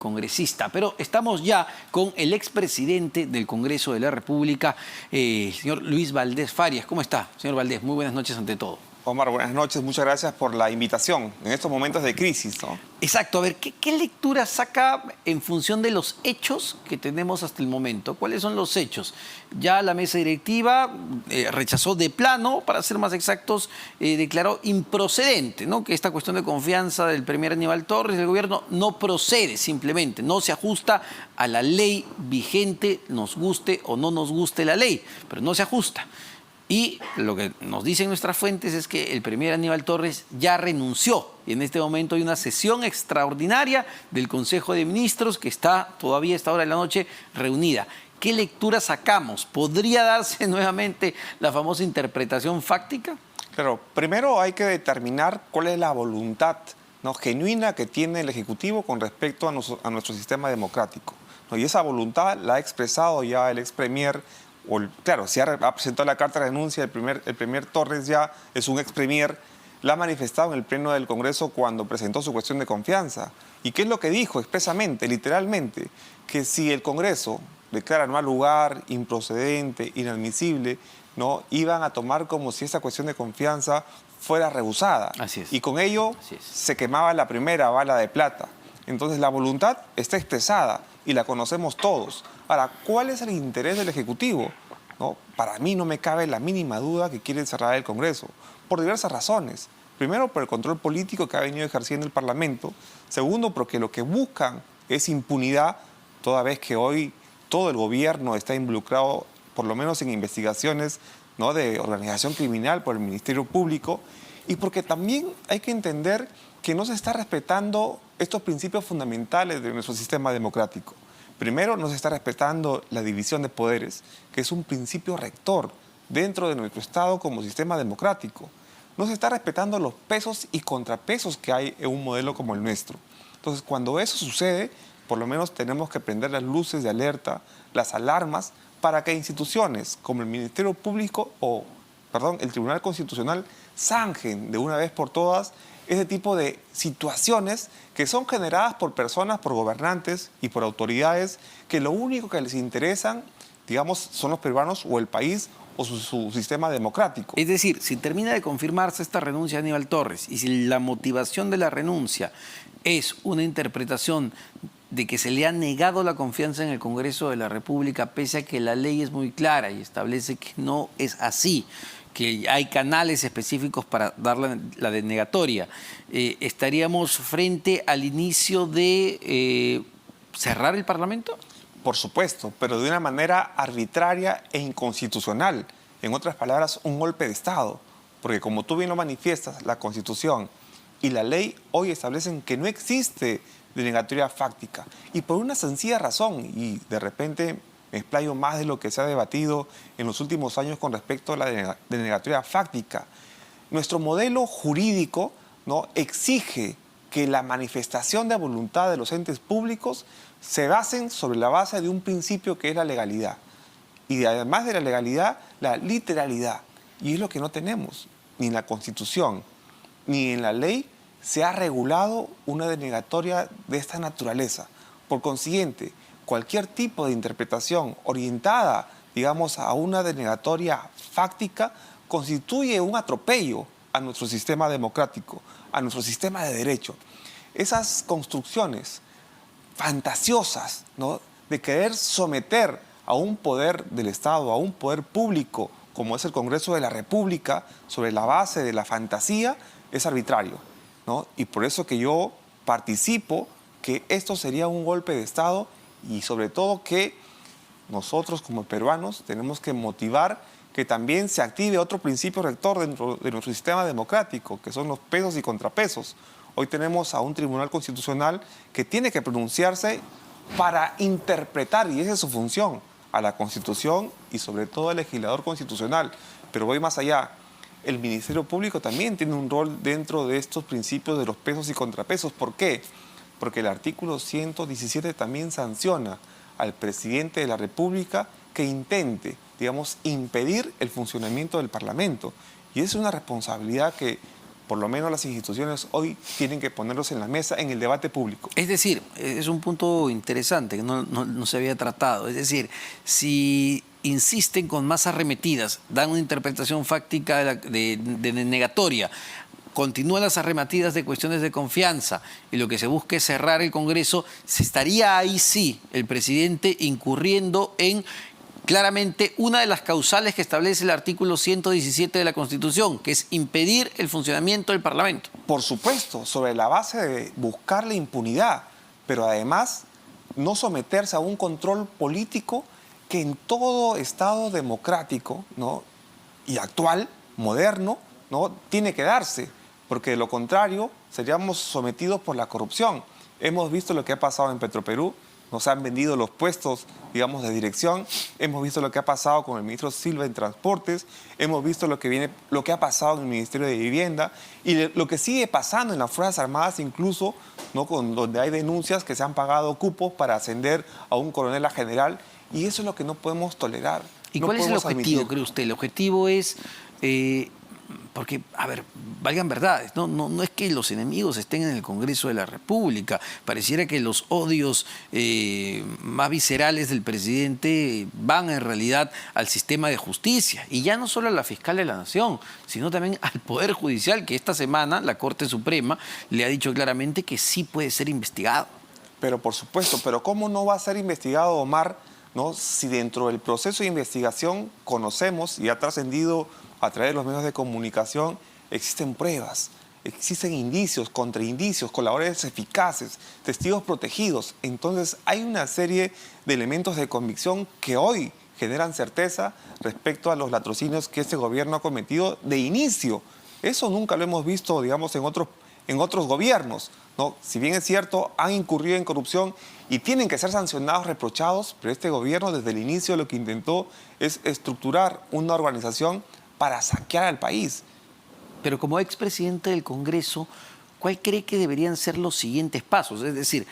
congresista. Pero estamos ya con el expresidente del Congreso de la República, el señor Luis Valdés Farias. ¿Cómo está, señor Valdés? Muy buenas noches ante todo. Omar, buenas noches. Muchas gracias por la invitación en estos momentos de crisis, ¿no? Exacto. A ver, ¿qué lectura saca en función de los hechos que tenemos hasta el momento? ¿Cuáles son los hechos? Ya la mesa directiva rechazó de plano, para ser más exactos, declaró improcedente, ¿no? Que esta cuestión de confianza del premier Aníbal Torres del gobierno no procede simplemente, no se ajusta a la ley vigente, nos guste o no nos guste la ley, pero no se ajusta. Y lo que nos dicen nuestras fuentes es que el premier Aníbal Torres ya renunció. Y en este momento hay una sesión extraordinaria del Consejo de Ministros que está todavía a esta hora de la noche reunida. ¿Qué lectura sacamos? ¿Podría darse nuevamente la famosa interpretación fáctica? Claro, primero hay que determinar cuál es la voluntad, ¿no?, genuina que tiene el Ejecutivo con respecto a nuestro sistema democrático, ¿no? Y esa voluntad la ha expresado ya el ex premier. Claro, si ha presentado la carta de renuncia, el premier Torres ya es un ex premier, la ha manifestado en el Pleno del Congreso cuando presentó su cuestión de confianza. ¿Y qué es lo que dijo expresamente, literalmente? Que si el Congreso declara no al lugar, improcedente, inadmisible, ¿no?, iban a tomar como si esa cuestión de confianza fuera rehusada. Así es. Y con ello se quemaba la primera bala de plata. Entonces la voluntad está expresada y la conocemos todos. Ahora, ¿cuál es el interés del Ejecutivo? ¿No? Para mí no me cabe la mínima duda que quieren cerrar el Congreso, por diversas razones. Primero, por el control político que ha venido ejerciendo el Parlamento. Segundo, porque lo que buscan es impunidad, toda vez que hoy todo el gobierno está involucrado, por lo menos en investigaciones, ¿no?, de organización criminal por el Ministerio Público. Y porque también hay que entender que no se está respetando estos principios fundamentales de nuestro sistema democrático. Primero, no se está respetando la división de poderes, que es un principio rector dentro de nuestro Estado como sistema democrático. No se está respetando los pesos y contrapesos que hay en un modelo como el nuestro. Entonces, cuando eso sucede, por lo menos tenemos que prender las luces de alerta, las alarmas, para que instituciones como el Ministerio Público el Tribunal Constitucional zanjen de una vez por todas ese tipo de situaciones que son generadas por personas, por gobernantes y por autoridades que lo único que les interesan, digamos, son los peruanos o el país o su sistema democrático. Es decir, si termina de confirmarse esta renuncia de Aníbal Torres y si la motivación de la renuncia es una interpretación de que se le ha negado la confianza en el Congreso de la República, pese a que la ley es muy clara y establece que no es así, que hay canales específicos para dar la denegatoria, ¿estaríamos frente al inicio de cerrar el Parlamento? Por supuesto, pero de una manera arbitraria e inconstitucional. En otras palabras, un golpe de Estado. Porque como tú bien lo manifiestas, la Constitución y la ley hoy establecen que no existe denegatoria fáctica. Y por una sencilla razón, y de repente me explayo más de lo que se ha debatido en los últimos años con respecto a la denegatoria fáctica. Nuestro modelo jurídico, ¿no?, exige que la manifestación de voluntad de los entes públicos se basen sobre la base de un principio que es la legalidad. Y además de la legalidad, la literalidad. Y es lo que no tenemos. Ni en la Constitución, ni en la ley se ha regulado una denegatoria de esta naturaleza. Por consiguiente, cualquier tipo de interpretación orientada, digamos, a una denegatoria fáctica constituye un atropello a nuestro sistema democrático, a nuestro sistema de derecho. Esas construcciones fantasiosas, ¿no?, de querer someter a un poder del Estado, a un poder público, como es el Congreso de la República, sobre la base de la fantasía, es arbitrario, ¿no? Y por eso que yo participo que esto sería un golpe de Estado y sobre todo que nosotros como peruanos tenemos que motivar que también se active otro principio rector dentro de nuestro sistema democrático, que son los pesos y contrapesos. Hoy tenemos a un Tribunal Constitucional que tiene que pronunciarse para interpretar, y esa es su función, a la Constitución y sobre todo al legislador constitucional. Pero voy más allá. El Ministerio Público también tiene un rol dentro de estos principios de los pesos y contrapesos. ¿Por qué? Porque el artículo 117 también sanciona al presidente de la República que intente, digamos, impedir el funcionamiento del Parlamento. Y es una responsabilidad que por lo menos las instituciones hoy tienen que ponerlos en la mesa en el debate público. Es decir, es un punto interesante que no se había tratado. Es decir, si insisten con más arremetidas, dan una interpretación fáctica de negatoria, continúan las arremetidas de cuestiones de confianza y lo que se busca es cerrar el Congreso, se estaría ahí sí el presidente incurriendo en claramente una de las causales que establece el artículo 117 de la Constitución, que es impedir el funcionamiento del Parlamento. Por supuesto, sobre la base de buscar la impunidad, pero además no someterse a un control político que en todo Estado democrático, ¿no?, y actual, moderno, ¿no?, tiene que darse, porque de lo contrario seríamos sometidos por la corrupción. Hemos visto lo que ha pasado en Petroperú, nos han vendido los puestos, digamos, de dirección. Hemos visto lo que ha pasado con el ministro Silva en Transportes. Hemos visto lo que ha pasado en el Ministerio de Vivienda y lo que sigue pasando en las Fuerzas Armadas, incluso, ¿no?, donde hay denuncias que se han pagado cupos para ascender a un coronel a general. Y eso es lo que no podemos tolerar. ¿Y no cuál es el podemos objetivo, admitir. cree usted? El objetivo es... porque, a ver, valgan verdades, no es que los enemigos estén en el Congreso de la República. Pareciera que los odios más viscerales del presidente van en realidad al sistema de justicia. Y ya no solo a la fiscal de la Nación, sino también al Poder Judicial, que esta semana la Corte Suprema le ha dicho claramente que sí puede ser investigado. Pero por supuesto, pero ¿cómo no va a ser investigado, Omar, ¿no?, si dentro del proceso de investigación conocemos y ha trascendido a través de los medios de comunicación, existen pruebas, existen indicios, contraindicios, colaboradores eficaces, testigos protegidos? Entonces hay una serie de elementos de convicción que hoy generan certeza respecto a los latrocinios que este gobierno ha cometido de inicio. Eso nunca lo hemos visto, digamos, en otros gobiernos, ¿no? Si bien es cierto, han incurrido en corrupción y tienen que ser sancionados, reprochados, pero este gobierno desde el inicio lo que intentó es estructurar una organización para saquear al país. Pero como expresidente del Congreso, ¿cuál cree que deberían ser los siguientes pasos? Es decir,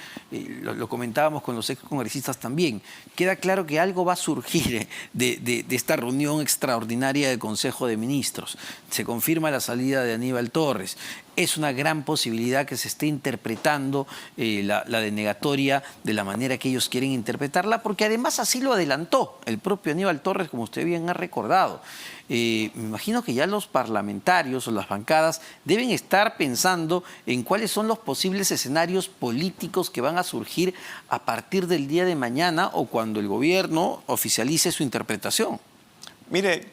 lo comentábamos con los excongresistas también, queda claro que algo va a surgir de esta reunión extraordinaria del Consejo de Ministros. Se confirma la salida de Aníbal Torres. Es una gran posibilidad que se esté interpretando la denegatoria de la manera que ellos quieren interpretarla, porque además así lo adelantó el propio Aníbal Torres, como usted bien ha recordado. Me imagino que ya los parlamentarios o las bancadas deben estar pensando en cuáles son los posibles escenarios políticos que van a surgir a partir del día de mañana o cuando el gobierno oficialice su interpretación. Mire,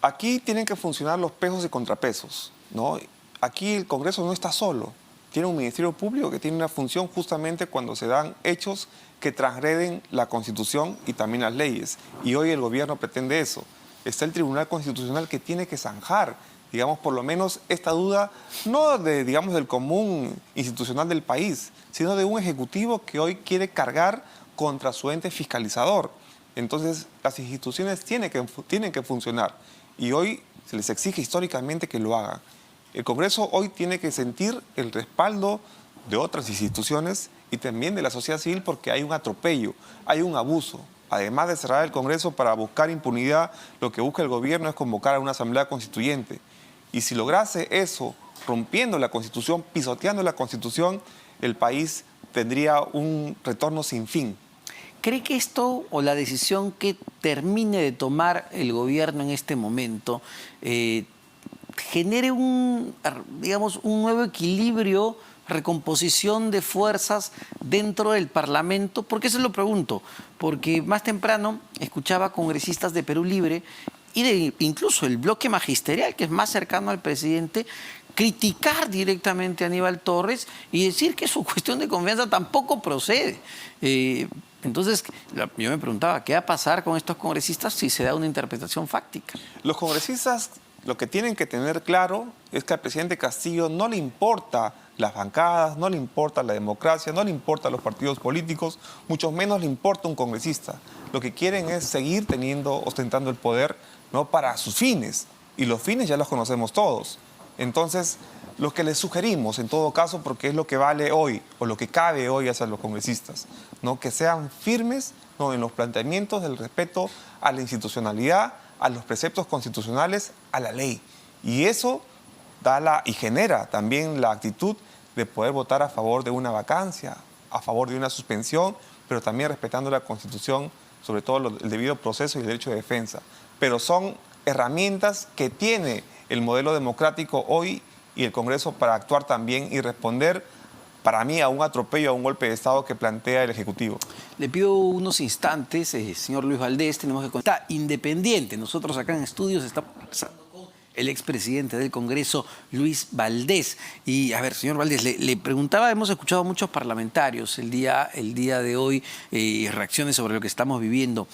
aquí tienen que funcionar los pesos y contrapesos, ¿no? Aquí el Congreso no está solo. Tiene un Ministerio Público que tiene una función justamente cuando se dan hechos que transgreden la Constitución y también las leyes. Y hoy el gobierno pretende eso. Está el Tribunal Constitucional que tiene que zanjar, digamos, por lo menos esta duda, no digamos, del común institucional del país, sino de un Ejecutivo que hoy quiere cargar contra su ente fiscalizador. Entonces, las instituciones tienen que funcionar y hoy se les exige históricamente que lo hagan. El Congreso hoy tiene que sentir el respaldo de otras instituciones y también de la sociedad civil porque hay un atropello, hay un abuso. Además de cerrar el Congreso para buscar impunidad, lo que busca el gobierno es convocar a una asamblea constituyente. Y si lograse eso, rompiendo la Constitución, pisoteando la Constitución, el país tendría un retorno sin fin. ¿Cree que esto o la decisión que termine de tomar el gobierno en este momento genere un nuevo equilibrio, recomposición de fuerzas dentro del Parlamento? ¿Por qué se lo pregunto? Porque más temprano escuchaba congresistas de Perú Libre y incluso el bloque magisterial, que es más cercano al presidente, criticar directamente a Aníbal Torres y decir que su cuestión de confianza tampoco procede. Entonces, yo me preguntaba, ¿qué va a pasar con estos congresistas si se da una interpretación fáctica? Los congresistas lo que tienen que tener claro es que al presidente Castillo no le importa las bancadas, no le importa la democracia, no le importa los partidos políticos, mucho menos le importa un congresista. Lo que quieren es seguir ostentando el poder, ¿no?, para sus fines. Y los fines ya los conocemos todos. Entonces, lo que les sugerimos, en todo caso, porque es lo que vale hoy, o lo que cabe hoy hacia los congresistas, ¿no?, que sean firmes, ¿no?, en los planteamientos del respeto a la institucionalidad, a los preceptos constitucionales, a la ley. Y eso y genera también la actitud de poder votar a favor de una vacancia, a favor de una suspensión, pero también respetando la Constitución, sobre todo el debido proceso y el derecho de defensa. Pero son herramientas que tiene el modelo democrático hoy y el Congreso para actuar también y responder, para mí, a un atropello, a un golpe de Estado que plantea el Ejecutivo. Le pido unos instantes, señor Luis Valdés, tenemos que contar. Está independiente. Nosotros acá en estudios estamos conversando con el expresidente del Congreso, Luis Valdés. Y, a ver, señor Valdés, le preguntaba, hemos escuchado a muchos parlamentarios el día de hoy, reacciones sobre lo que estamos viviendo.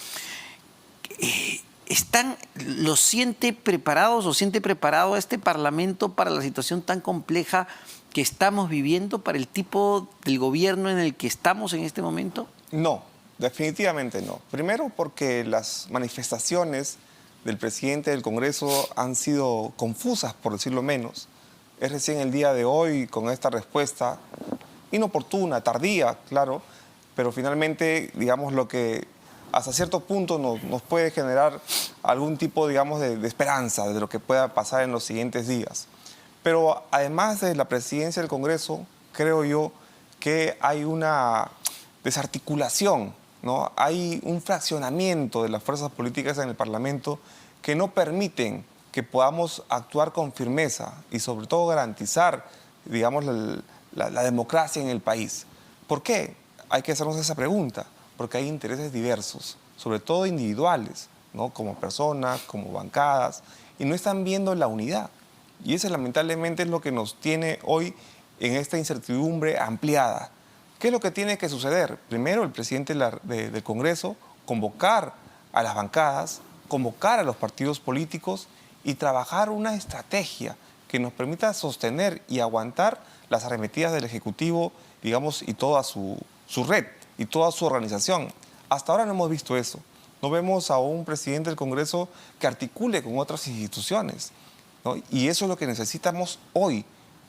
¿Lo siente preparados o siente preparado a este Parlamento para la situación tan compleja que estamos viviendo, para el tipo del gobierno en el que estamos en este momento? No, definitivamente no. Primero porque las manifestaciones del presidente del Congreso han sido confusas, por decirlo menos. Es recién el día de hoy con esta respuesta inoportuna, tardía, claro, pero finalmente, digamos, lo que hasta cierto punto nos puede generar algún tipo, digamos, de esperanza de lo que pueda pasar en los siguientes días. Pero además de la presidencia del Congreso, creo yo que hay una desarticulación, ¿no? Hay un fraccionamiento de las fuerzas políticas en el Parlamento que no permiten que podamos actuar con firmeza y sobre todo garantizar, digamos, la democracia en el país. ¿Por qué? Hay que hacernos esa pregunta, porque hay intereses diversos, sobre todo individuales, ¿no? Como personas, como bancadas, y no están viendo la unidad. Y eso lamentablemente es lo que nos tiene hoy en esta incertidumbre ampliada. ¿Qué es lo que tiene que suceder? Primero, el presidente del Congreso convocar a las bancadas, convocar a los partidos políticos y trabajar una estrategia que nos permita sostener y aguantar las arremetidas del Ejecutivo, digamos, y toda su red y toda su organización. Hasta ahora no hemos visto eso. No vemos a un presidente del Congreso que articule con otras instituciones, ¿no? Y eso es lo que necesitamos hoy,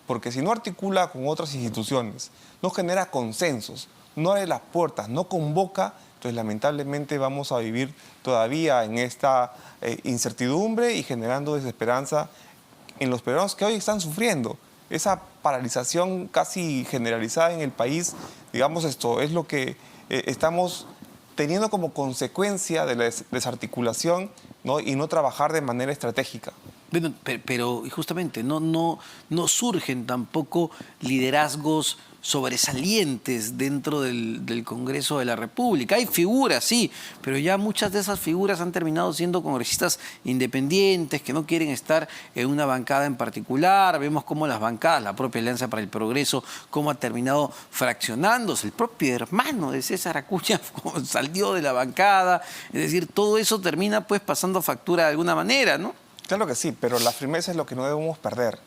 porque si no articula con otras instituciones, no genera consensos, no abre las puertas, no convoca, entonces lamentablemente vamos a vivir todavía en esta incertidumbre y generando desesperanza en los peruanos que hoy están sufriendo. Esa paralización casi generalizada en el país, digamos, esto es lo que estamos teniendo como consecuencia de la desarticulación, ¿no? Y no trabajar de manera estratégica. Bueno, pero justamente no surgen tampoco liderazgos sobresalientes dentro del Congreso de la República. Hay figuras, sí, pero ya muchas de esas figuras han terminado siendo congresistas independientes, que no quieren estar en una bancada en particular. Vemos cómo las bancadas, la propia Alianza para el Progreso, cómo ha terminado fraccionándose. El propio hermano de César Acuña salió de la bancada. Es decir, todo eso termina pues pasando factura de alguna manera, ¿no? Claro que sí, pero la firmeza es lo que no debemos perder.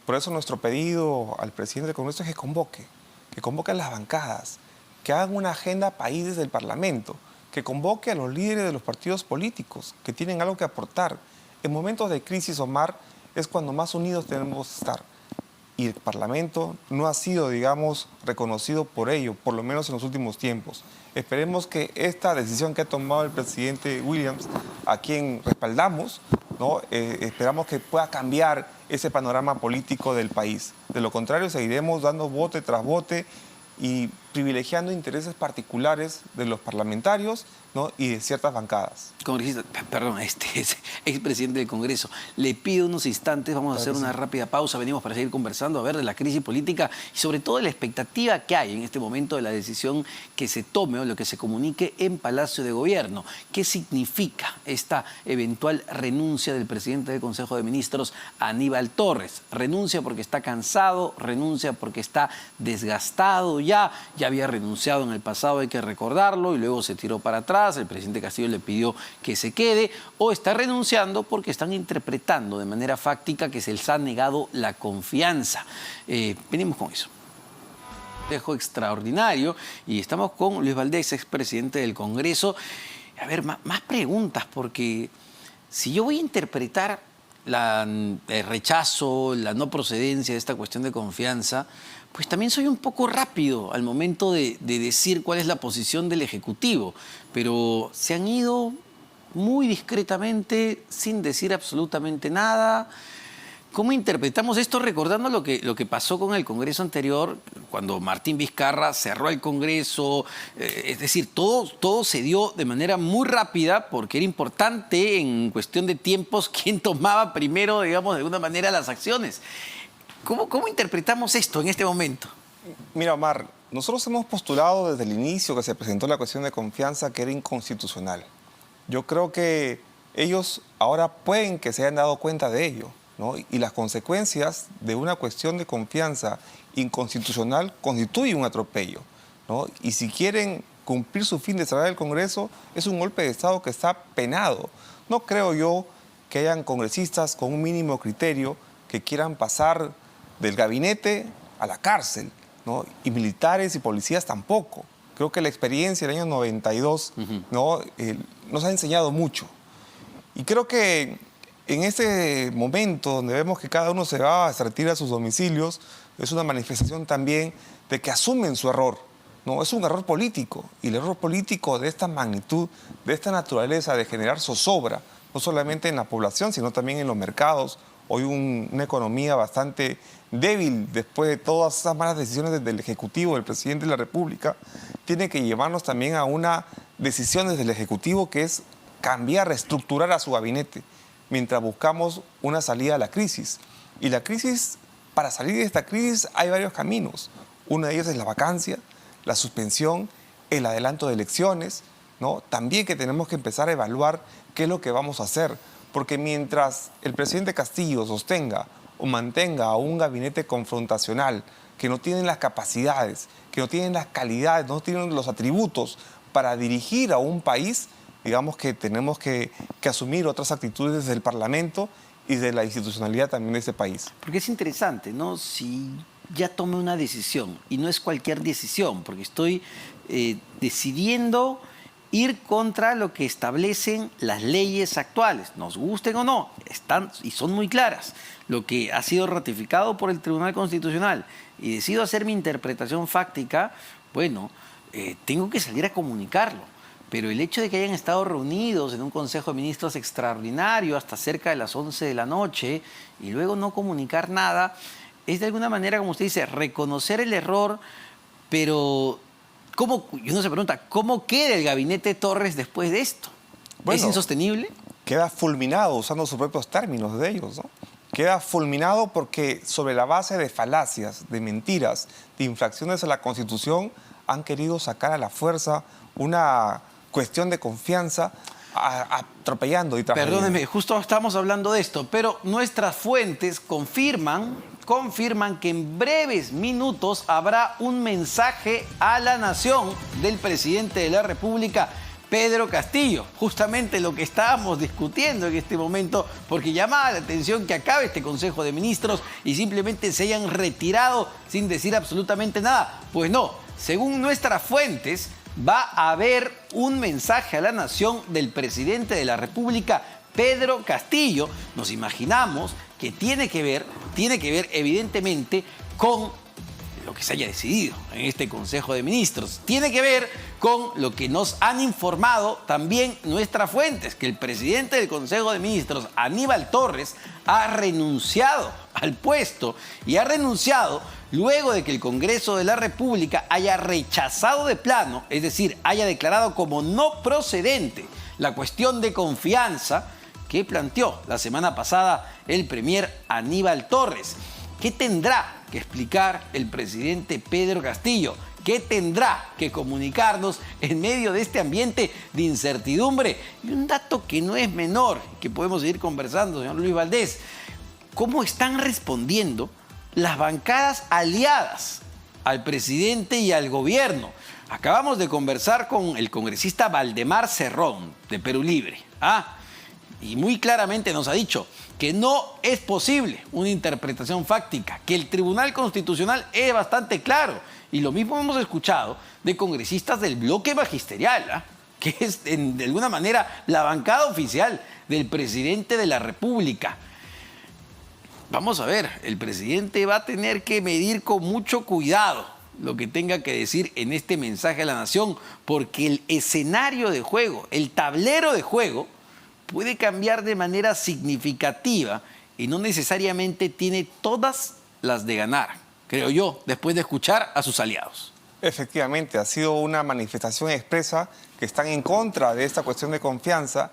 Por eso nuestro pedido al presidente del Congreso es que convoque a las bancadas, que hagan una agenda país desde el Parlamento, que convoque a los líderes de los partidos políticos que tienen algo que aportar. En momentos de crisis, Omar, es cuando más unidos tenemos que estar. Y el Parlamento no ha sido, digamos, reconocido por ello, por lo menos en los últimos tiempos. Esperemos que esta decisión que ha tomado el presidente Williams, a quien respaldamos, ¿no? Esperamos que pueda cambiar ese panorama político del país. De lo contrario, seguiremos dando bote tras bote y privilegiando intereses particulares de los parlamentarios, ¿no? Y de ciertas bancadas. Congresista, perdón, expresidente del Congreso, le pido unos instantes, vamos a hacer una rápida pausa, venimos para seguir conversando, a ver, de la crisis política y sobre todo de la expectativa que hay en este momento de la decisión que se tome o lo que se comunique en Palacio de Gobierno. ¿Qué significa esta eventual renuncia del presidente del Consejo de Ministros, Aníbal Torres? Renuncia porque está cansado, renuncia porque está desgastado, ya había renunciado en el pasado, hay que recordarlo, y luego se tiró para atrás, el presidente Castillo le pidió que se quede, o está renunciando porque están interpretando de manera fáctica que se les ha negado la confianza. Venimos con eso. Dejo extraordinario y estamos con Luis Valdés, expresidente del Congreso. A ver, más preguntas, porque si yo voy a interpretar el rechazo, la no procedencia de esta cuestión de confianza, pues también soy un poco rápido al momento de decir cuál es la posición del Ejecutivo, pero se han ido muy discretamente, sin decir absolutamente nada. ¿Cómo interpretamos esto recordando lo que pasó con el Congreso anterior, cuando Martín Vizcarra cerró el Congreso? Es decir, todo se dio de manera muy rápida porque era importante en cuestión de tiempos quién tomaba primero, digamos, de alguna manera las acciones. ¿Cómo interpretamos esto en este momento? Mira, Omar, nosotros hemos postulado desde el inicio que se presentó la cuestión de confianza que era inconstitucional. Yo creo que ellos ahora pueden que se hayan dado cuenta de ello, ¿no? Y las consecuencias de una cuestión de confianza inconstitucional constituyen un atropello, ¿no? Y si quieren cumplir su fin de cerrar el Congreso, es un golpe de Estado que está penado. No creo yo que hayan congresistas con un mínimo criterio que quieran pasar del gabinete a la cárcel, ¿no? Y militares y policías tampoco. Creo que la experiencia del año 92 ¿no? Nos ha enseñado mucho. Y creo que en este momento donde vemos que cada uno se va, se retira a sus domicilios, es una manifestación también de que asumen su error, ¿no? Es un error político, y el error político de esta magnitud, de esta naturaleza de generar zozobra, no solamente en la población, sino también en los mercados. Hoy una economía bastante débil después de todas esas malas decisiones del Ejecutivo, del Presidente de la República, tiene que llevarnos también a una decisión desde el Ejecutivo que es cambiar, reestructurar a su gabinete, mientras buscamos una salida a la crisis. Y la crisis, para salir de esta crisis hay varios caminos. Uno de ellos es la vacancia, la suspensión, el adelanto de elecciones, ¿no? También que tenemos que empezar a evaluar qué es lo que vamos a hacer, porque mientras el presidente Castillo sostenga o mantenga a un gabinete confrontacional que no tiene las capacidades, que no tiene las calidades, no tiene los atributos para dirigir a un país, digamos que tenemos que asumir otras actitudes desde el Parlamento y de la institucionalidad también de este país. Porque es interesante, ¿no? Si ya tomé una decisión, y no es cualquier decisión, porque estoy decidiendo ir contra lo que establecen las leyes actuales, nos gusten o no, están y son muy claras. Lo que ha sido ratificado por el Tribunal Constitucional, y decido hacer mi interpretación fáctica, bueno, tengo que salir a comunicarlo. Pero el hecho de que hayan estado reunidos en un Consejo de Ministros extraordinario hasta cerca de las 11 de la noche y luego no comunicar nada, es de alguna manera, como usted dice, reconocer el error, pero y uno se pregunta, ¿cómo queda el gabinete Torres después de esto? Bueno, ¿es insostenible? Queda fulminado, usando sus propios términos de ellos, ¿no? Queda fulminado porque sobre la base de falacias, de mentiras, de infracciones a la Constitución, han querido sacar a la fuerza una cuestión de confianza, atropellando y trabajando. Perdóneme, justo estamos hablando de esto, pero nuestras fuentes confirman que en breves minutos habrá un mensaje a la nación del presidente de la República, Pedro Castillo. Justamente lo que estábamos discutiendo en este momento, porque llamaba la atención que acabe este Consejo de Ministros y simplemente se hayan retirado sin decir absolutamente nada. Pues no, según nuestras fuentes, va a haber un mensaje a la nación del presidente de la República, Pedro Castillo. Nos imaginamos que tiene que ver evidentemente con lo que se haya decidido en este Consejo de Ministros. Tiene que ver con lo que nos han informado también nuestras fuentes, que el presidente del Consejo de Ministros, Aníbal Torres, ha renunciado al puesto, y ha renunciado luego de que el Congreso de la República haya rechazado de plano, es decir, haya declarado como no procedente la cuestión de confianza que planteó la semana pasada el premier Aníbal Torres. ¿Qué tendrá que explicar el presidente Pedro Castillo? ¿Qué tendrá que comunicarnos en medio de este ambiente de incertidumbre? Y un dato que no es menor, que podemos seguir conversando, señor Luis Valdés. ¿Cómo están respondiendo las bancadas aliadas al presidente y al gobierno? Acabamos de conversar con el congresista Valdemar Cerrón, de Perú Libre. Y muy claramente nos ha dicho que no es posible una interpretación fáctica, que el Tribunal Constitucional es bastante claro. Y lo mismo hemos escuchado de congresistas del bloque magisterial, que es de alguna manera la bancada oficial del presidente de la República. Vamos a ver, el presidente va a tener que medir con mucho cuidado lo que tenga que decir en este mensaje a la nación, porque el escenario de juego, el tablero de juego, puede cambiar de manera significativa y no necesariamente tiene todas las de ganar, creo yo, después de escuchar a sus aliados. Efectivamente, ha sido una manifestación expresa que están en contra de esta cuestión de confianza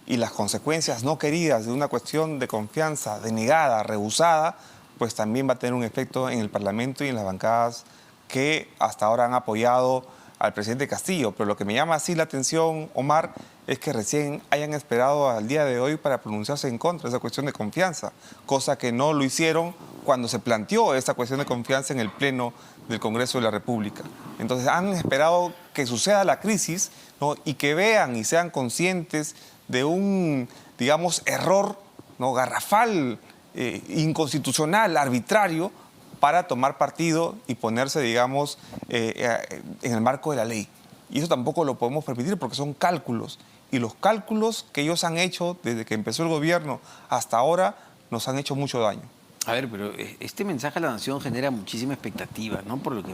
y las consecuencias no queridas de una cuestión de confianza denegada, rehusada, pues también va a tener un efecto en el Parlamento y en las bancadas que hasta ahora han apoyado al presidente Castillo. Pero lo que me llama así la atención, Omar, es que recién hayan esperado al día de hoy para pronunciarse en contra de esa cuestión de confianza, cosa que no lo hicieron cuando se planteó esta cuestión de confianza en el Pleno del Congreso de la República. Entonces han esperado que suceda la crisis, ¿no? Y que vean y sean conscientes de un, digamos, error, ¿no? Garrafal, inconstitucional, arbitrario, para tomar partido y ponerse, digamos, en el marco de la ley. Y eso tampoco lo podemos permitir porque son cálculos. Y los cálculos que ellos han hecho desde que empezó el gobierno hasta ahora nos han hecho mucho daño. A ver, pero este mensaje a la nación genera muchísima expectativa, ¿no? Por lo que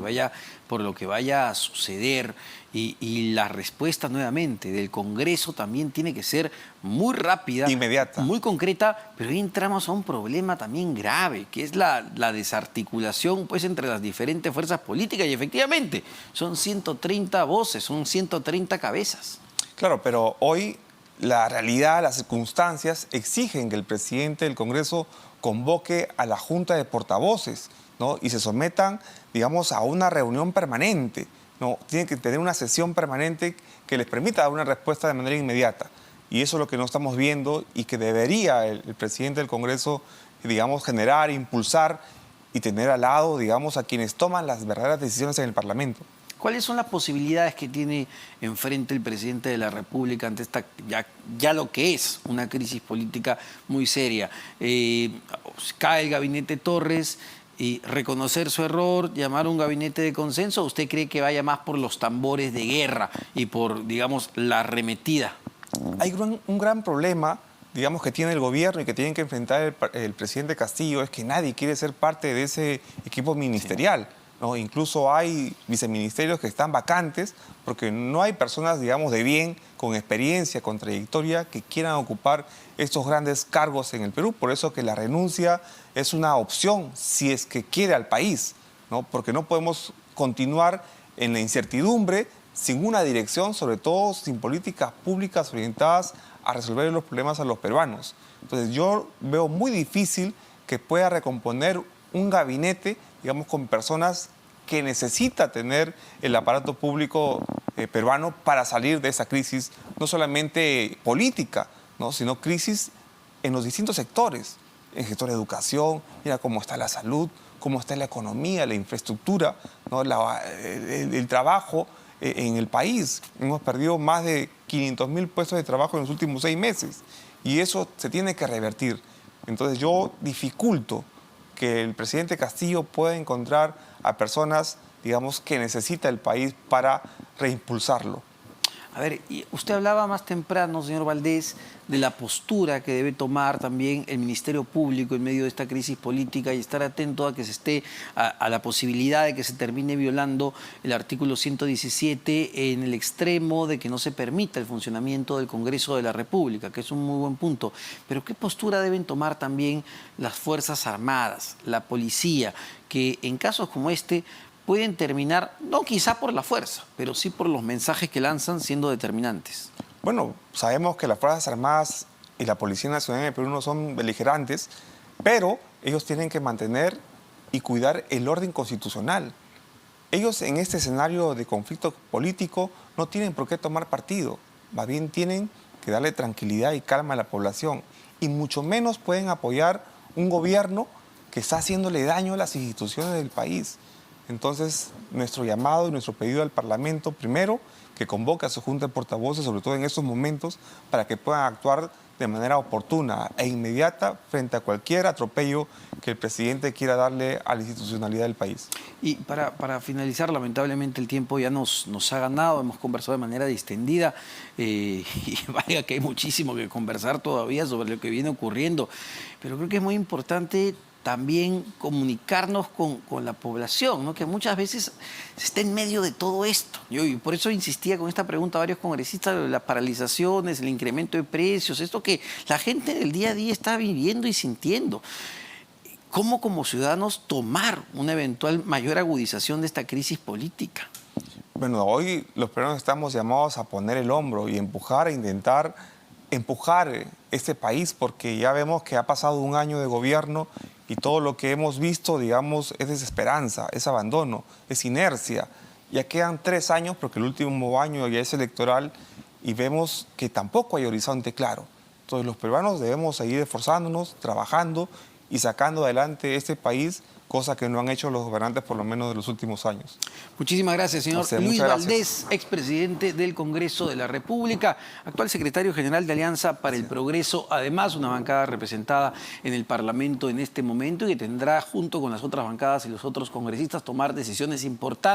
vaya a suceder. Y la respuesta nuevamente del Congreso también tiene que ser muy rápida, inmediata, muy concreta, pero ahí entramos a un problema también grave, que es la desarticulación, pues, entre las diferentes fuerzas políticas. Y efectivamente, son 130 voces, son 130 cabezas. Claro, pero hoy la realidad, las circunstancias exigen que el presidente del Congreso convoque a la Junta de Portavoces, ¿no? Y se sometan, digamos, a una reunión permanente, ¿no? Tienen que tener una sesión permanente que les permita dar una respuesta de manera inmediata. Y eso es lo que no estamos viendo y que debería el presidente del Congreso, digamos, generar, impulsar y tener al lado, digamos, a quienes toman las verdaderas decisiones en el Parlamento. ¿Cuáles son las posibilidades que tiene enfrente el presidente de la República ante esta ya lo que es una crisis política muy seria? Cae el gabinete Torres y reconocer su error, llamar a un gabinete de consenso. ¿Usted cree que vaya más por los tambores de guerra y por, digamos, la arremetida? Hay un gran problema, digamos, que tiene el gobierno y que tienen que enfrentar el presidente Castillo, es que nadie quiere ser parte de ese equipo ministerial. Sí. ¿No? Incluso hay viceministerios que están vacantes porque no hay personas, digamos, de bien, con experiencia, con trayectoria, que quieran ocupar estos grandes cargos en el Perú. Por eso que la renuncia es una opción si es que quiere al país, ¿no? Porque no podemos continuar en la incertidumbre sin una dirección, sobre todo sin políticas públicas orientadas a resolver los problemas a los peruanos. Entonces yo veo muy difícil que pueda recomponer un gabinete, digamos, con personas que necesita tener el aparato público peruano para salir de esa crisis, no solamente política, ¿no? Sino crisis en los distintos sectores. En el sector de educación, mira cómo está la salud, cómo está la economía, la infraestructura, ¿no? el trabajo en el país. Hemos perdido más de 500.000 puestos de trabajo en los últimos 6 meses y eso se tiene que revertir. Entonces yo dificulto que el presidente Castillo pueda encontrar a personas, digamos, que necesita el país para reimpulsarlo. A ver, y usted hablaba más temprano, señor Valdés, de la postura que debe tomar también el Ministerio Público en medio de esta crisis política y estar atento a que se esté a la posibilidad de que se termine violando el artículo 117 en el extremo de que no se permita el funcionamiento del Congreso de la República, que es un muy buen punto. Pero ¿qué postura deben tomar también las Fuerzas Armadas, la policía, que en casos como este pueden terminar, no quizá por la fuerza, pero sí por los mensajes que lanzan siendo determinantes? Bueno, sabemos que las Fuerzas Armadas y la Policía Nacional de Perú no son beligerantes, pero ellos tienen que mantener y cuidar el orden constitucional. Ellos en este escenario de conflicto político no tienen por qué tomar partido, más bien tienen que darle tranquilidad y calma a la población y mucho menos pueden apoyar un gobierno que está haciéndole daño a las instituciones del país. Entonces, nuestro llamado y nuestro pedido al Parlamento, primero, que convoque a su Junta de Portavoces, sobre todo en estos momentos, para que puedan actuar de manera oportuna e inmediata frente a cualquier atropello que el presidente quiera darle a la institucionalidad del país. Y para finalizar, lamentablemente el tiempo ya nos ha ganado, hemos conversado de manera distendida y vaya que hay muchísimo que conversar todavía sobre lo que viene ocurriendo, pero creo que es muy importante también comunicarnos con la población, ¿no? Que muchas veces se está en medio de todo esto. Y por eso insistía con esta pregunta a varios congresistas de las paralizaciones, el incremento de precios, esto que la gente del día a día está viviendo y sintiendo. ¿Cómo como ciudadanos tomar una eventual mayor agudización de esta crisis política? Bueno, hoy los peruanos estamos llamados a poner el hombro y empujar, a intentar empujar este país, porque ya vemos que ha pasado un año de gobierno y todo lo que hemos visto, digamos, es desesperanza, es abandono, es inercia. Ya quedan 3 años, porque el último año ya es electoral, y vemos que tampoco hay horizonte claro. Entonces los peruanos debemos seguir esforzándonos, trabajando y sacando adelante este país, cosa que no han hecho los gobernantes por lo menos de los últimos años. Muchísimas gracias, señor José, Luis muchas gracias. Valdés, expresidente del Congreso de la República, actual secretario general de Alianza para el Progreso, además una bancada representada en el Parlamento en este momento y que tendrá junto con las otras bancadas y los otros congresistas tomar decisiones importantes.